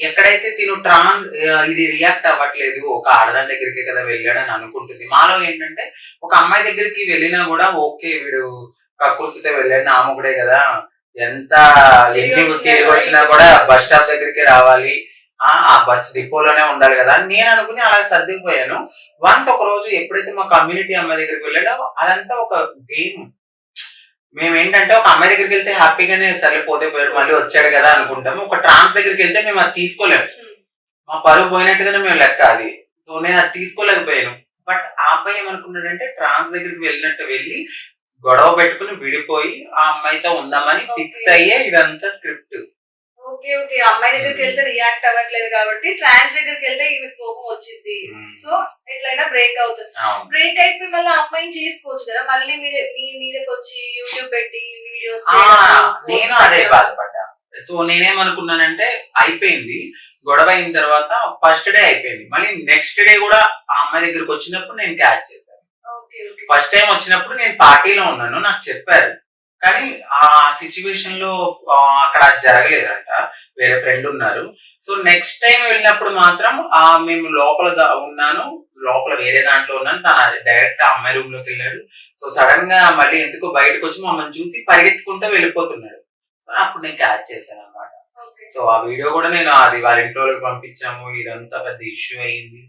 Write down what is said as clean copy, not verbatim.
ఎక్కడైతే తిను ఇది రియాక్ట్ అవ్వట్లేదు, ఒక ఆడదాని దగ్గరికి కదా వెళ్ళాడని అనుకుంటుంది. మాలో ఏంటంటే ఒక అమ్మాయి దగ్గరికి వెళ్ళినా కూడా ఓకే వీడు కకృతితో వెళ్ళాడు, నా మొగుడే కదా, ఎంత తిరిగి వచ్చినా కూడా బస్ స్టాప్ దగ్గరికి రావాలి, ఆ బస్ డిపోలోనే ఉండాలి కదా అని నేను అనుకుని అలా సర్దుకుపోయాను. వన్స్ ఒక రోజు ఎప్పుడైతే మా కమ్యూనిటీ అమ్మాయి దగ్గరికి వెళ్ళాడో అదంతా ఒక గేమ్. మేము ఏంటంటే ఒక అమ్మాయి దగ్గరికి వెళ్తే హ్యాపీగానే సరే పోతే పోయాడు మళ్ళీ వచ్చాడు కదా అనుకుంటాము. ఒక ట్రాన్స్ దగ్గరికి వెళ్తే మేము అది తీసుకోలేము, మా పరువు పోయినట్టుగానే మేము లెక్క అది. సో నేను అది తీసుకోలేకపోయాను. బట్ ఆ అబ్బాయి ఏమనుకున్నాడంటే ట్రాన్స్ దగ్గరికి వెళ్ళినట్టు వెళ్ళి గొడవ పెట్టుకుని విడిపోయి ఆ అమ్మాయితో ఉందామని ఫిక్స్ అయ్యే ఇదంతా స్క్రిప్ట్. ఓకే ఓకే, అమ్మాయి దగ్గరికి వెళ్తే రియాక్ట్ అవ్వట్లేదు కాబట్టి ట్రాన్స్ దగ్గరికి వెళ్తే ఈమె కోపం వచ్చింది, సో ఎట్లయినా బ్రేక్ అవుతుంది. బ్రేక్ అయిపోయి మళ్ళీ అమ్మాయిని చేసుకోవచ్చు కదా, మళ్ళీ మీ మీదకి వచ్చి యూట్యూబ్ పెట్టి వీడియోస్. నేను అదే బాధపడ్డా. సో నేనేమనుకున్నానంటే అయిపోయింది గొడవ అయిన తర్వాత, ఫస్ట్ డే అయిపోయింది, మళ్ళీ నెక్స్ట్ డే కూడా ఆ అమ్మాయి దగ్గరికి వచ్చినప్పుడు నేను క్యాచ్ చేశాను. ఫస్ట్ టైం వచ్చినప్పుడు నేను పార్టీలో ఉన్నాను, నాకు చెప్పారు, కానీ ఆ సిచ్యువేషన్ లో అక్కడ జరగలేదంట, వేరే ఫ్రెండ్ ఉన్నారు. సో నెక్స్ట్ టైం వెళ్ళినప్పుడు మాత్రం మేము లోపల ఉన్నాను, లోపల వేరే దాంట్లో ఉన్నాను, తను డైరెక్ట్ ఆ అమ్మాయి రూమ్ లోకి వెళ్ళాడు. సో సడన్ గా మళ్ళీ ఎందుకో బయటకు వచ్చి మమ్మల్ని చూసి పరిగెత్తుకుంటూ వెళ్ళిపోతున్నాడు. సో అప్పుడు నేను క్యాచ్ చేశాను అనమాట. సో ఆ వీడియో కూడా నేను అది వాళ్ళ ఇంట్లో పంపించాము, ఇదంతా పెద్ద ఇష్యూ అయ్యింది.